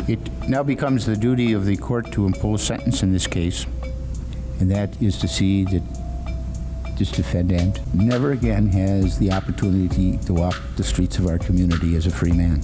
It now becomes the duty of the court to impose sentence in this case, and that is to see that this defendant never again has the opportunity to walk the streets of our community as a free man.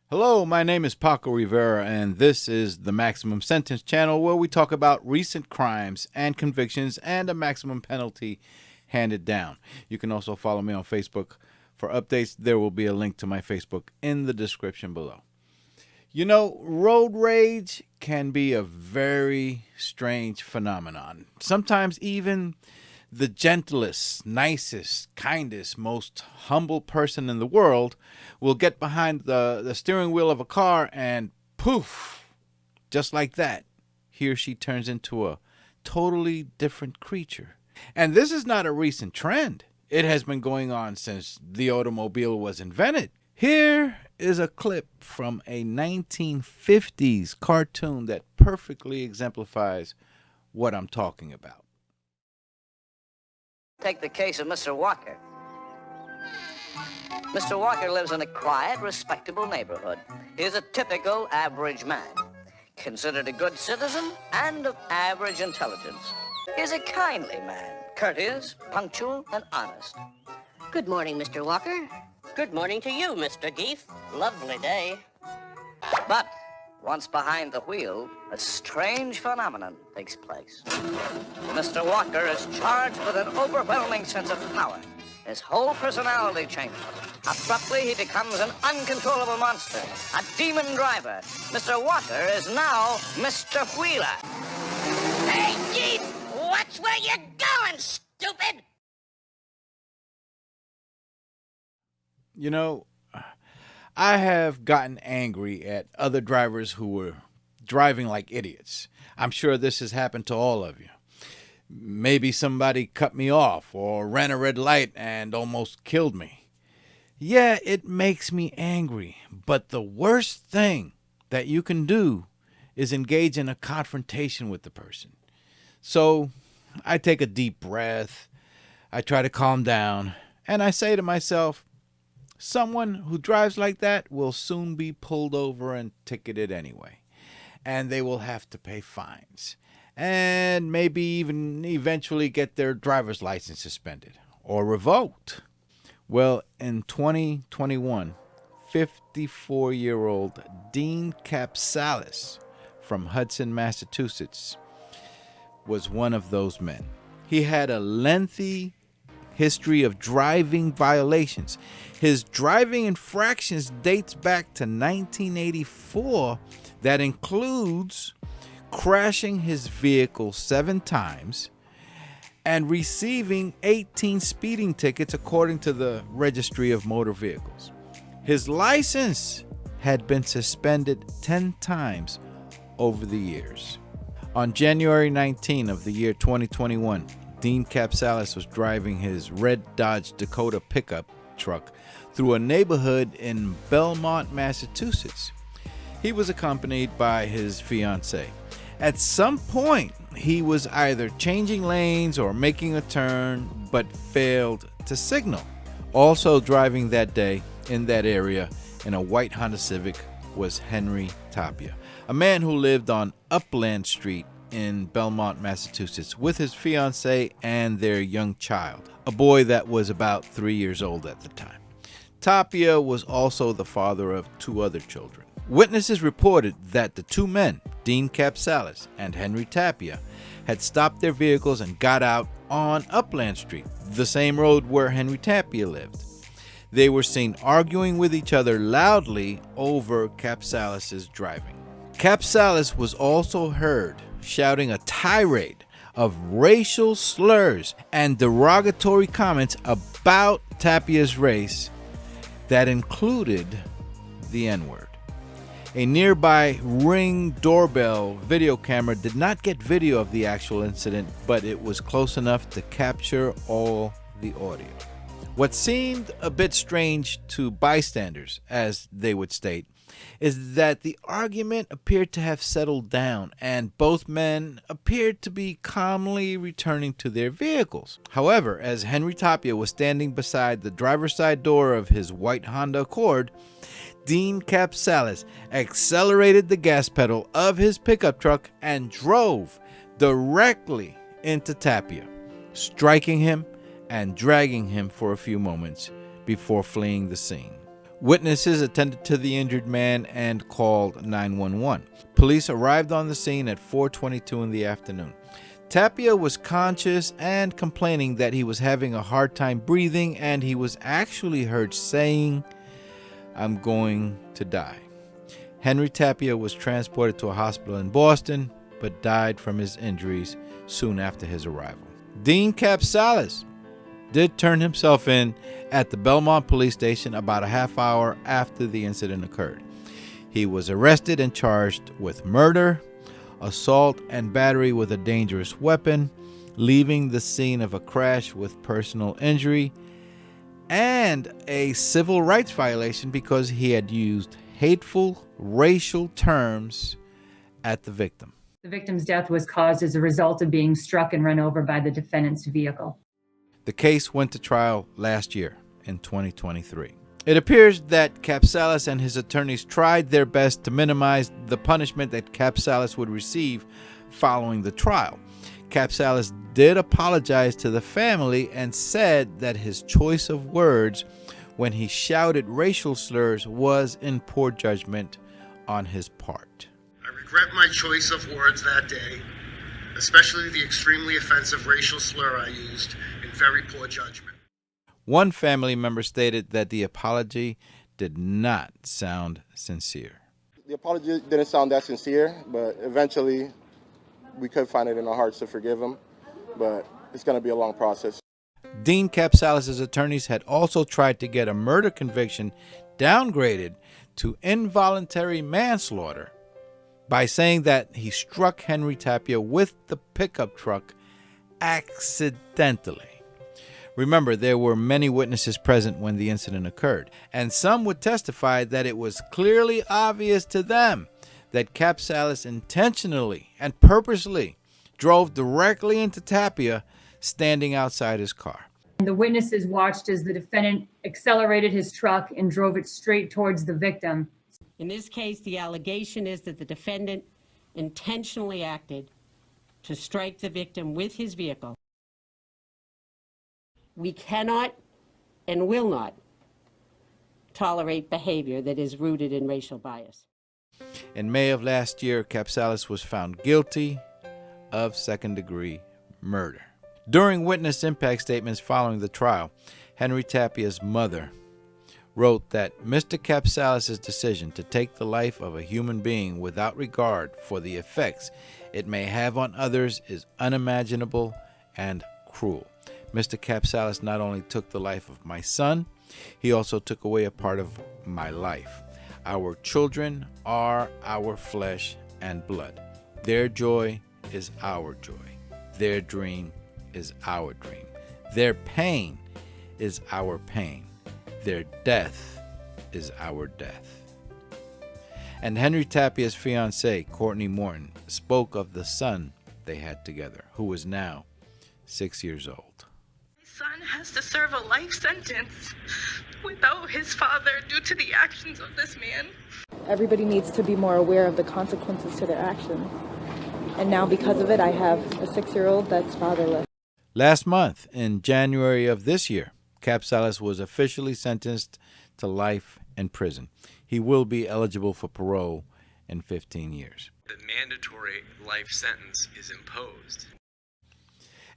Hello, my name is Paco Rivera, and this is the Maximum Sentence channel, where we talk about recent crimes and convictions and a maximum penalty handed down. You can also follow me on Facebook for updates. There will be a link to my Facebook in the description below. You know, road rage can be a very strange phenomenon. Sometimes even the gentlest, nicest, kindest, most humble person in the world will get behind the steering wheel of a car and poof, just like that, he or she turns into a totally different creature. And this is not a recent trend. It has been going on since the automobile was invented. Here is a clip from a 1950s cartoon that perfectly exemplifies what I'm talking about. Take the case of Mr. Walker. Mr. Walker lives in a quiet, respectable neighborhood. He's a typical average man, considered a good citizen and of average intelligence. He's a kindly man, courteous, punctual, and honest. Good morning, Mr. Walker. Good morning to you, Mr. Geef. Lovely day. But once behind the wheel, a strange phenomenon takes place. Mr. Walker is charged with an overwhelming sense of power. His whole personality changes. Abruptly, he becomes an uncontrollable monster, a demon driver. Mr. Walker is now Mr. Wheeler. Hey, Geef! Watch where you're going, stupid! You know, I have gotten angry at other drivers who were driving like idiots. I'm sure this has happened to all of you. Maybe somebody cut me off or ran a red light and almost killed me. Yeah, it makes me angry, but the worst thing that you can do is engage in a confrontation with the person. So I take a deep breath, I try to calm down, and I say to myself, someone who drives like that will soon be pulled over and ticketed anyway. And they will have to pay fines. And maybe even eventually get their driver's license suspended or revoked. Well, in 2021, 54-year-old Dean Capsalis from Hudson, Massachusetts, was one of those men. He had a lengthy history of driving violations. His driving infractions dates back to 1984. That includes crashing his vehicle 7 times and receiving 18 speeding tickets according to the Registry of Motor Vehicles. His license had been suspended 10 times over the years. On January 19 of the year 2021, Dean Capsalis was driving his red Dodge Dakota pickup truck through a neighborhood in Belmont, Massachusetts. He was accompanied by his fiancée. At some point, he was either changing lanes or making a turn, but failed to signal. Also driving that day in that area in a white Honda Civic was Henry Tapia, a man who lived on Upland Street in Belmont, Massachusetts, with his fiancée and their young child, a boy that was about 3 years old at the time. Tapia was also the father of 2 other children. Witnesses reported that the 2 men, Dean Capsalis and Henry Tapia, had stopped their vehicles and got out on Upland Street, the same road where Henry Tapia lived. They were seen arguing with each other loudly over Capsalis's driving. Kapsalis was also heard shouting a tirade of racial slurs and derogatory comments about Tapia's race that included the N-word. A nearby Ring doorbell video camera did not get video of the actual incident, but it was close enough to capture all the audio. What seemed a bit strange to bystanders, as they would state, is that the argument appeared to have settled down and both men appeared to be calmly returning to their vehicles. However, as Henry Tapia was standing beside the driver's side door of his white Honda Accord, Dean Capsalis accelerated the gas pedal of his pickup truck and drove directly into Tapia, striking him and dragging him for a few moments before fleeing the scene. Witnesses attended to the injured man and called 911. Police arrived on the scene at 4:22 in the afternoon. Tapia was conscious and complaining that he was having a hard time breathing, and he was actually heard saying, "I'm going to die." Henry Tapia was transported to a hospital in Boston, but died from his injuries soon after his arrival. Dean Capsalis did turn himself in at the Belmont police station about a half hour after the incident occurred. He was arrested and charged with murder, assault, and battery with a dangerous weapon, leaving the scene of a crash with personal injury, and a civil rights violation because he had used hateful racial terms at the victim. The victim's death was caused as a result of being struck and run over by the defendant's vehicle. The case went to trial last year in 2023. It appears that Kapsalis and his attorneys tried their best to minimize the punishment that Kapsalis would receive following the trial. Kapsalis did apologize to the family and said that his choice of words when he shouted racial slurs was in poor judgment on his part. I regret my choice of words that day, especially the extremely offensive racial slur I used in very poor judgment. One family member stated that the apology did not sound sincere. The apology didn't sound that sincere, but eventually we could find it in our hearts to forgive him, but it's going to be a long process. Dean Capsalis' attorneys had also tried to get a murder conviction downgraded to involuntary manslaughter by saying that he struck Henry Tapia with the pickup truck accidentally. Remember, there were many witnesses present when the incident occurred, and some would testify that it was clearly obvious to them that Kapsalis intentionally and purposely drove directly into Tapia standing outside his car. The witnesses watched as the defendant accelerated his truck and drove it straight towards the victim. In this case, the allegation is that the defendant intentionally acted to strike the victim with his vehicle. We cannot and will not tolerate behavior that is rooted in racial bias. In May of last year, Kapsalis was found guilty of second-degree murder. During witness impact statements following the trial, Henry Tapia's mother wrote that Mr. Kapsalis' decision to take the life of a human being without regard for the effects it may have on others is unimaginable and cruel. Mr. Kapsalis not only took the life of my son, he also took away a part of my life. Our children are our flesh and blood. Their joy is our joy. Their dream is our dream. Their pain is our pain. Their death is our death. And Henry Tapia's fiancée, Courtney Morton, spoke of the son they had together, who is now 6 years old. My son has to serve a life sentence without his father due to the actions of this man. Everybody needs to be more aware of the consequences to their actions. And now because of it, I have a 6-year-old that's fatherless. Last month, in January of this year, Kapsalis was officially sentenced to life in prison. He will be eligible for parole in 15 years. The mandatory life sentence is imposed.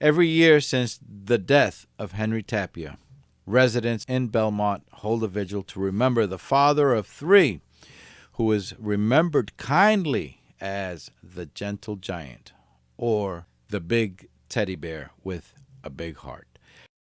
Every year since the death of Henry Tapia, residents in Belmont hold a vigil to remember the father of 3, who is remembered kindly as the gentle giant, or the big teddy bear with a big heart.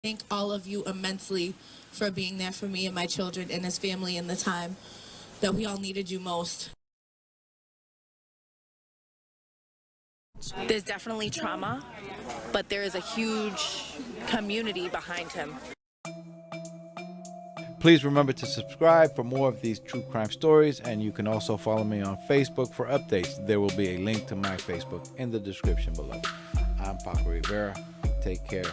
Thank all of you immensely for being there for me and my children and his family in the time that we all needed you most. There's definitely trauma, but there is a huge community behind him. Please remember to subscribe for more of these true crime stories, and you can also follow me on Facebook for updates. There will be a link to my Facebook in the description below. I'm Paco Rivera. Take care.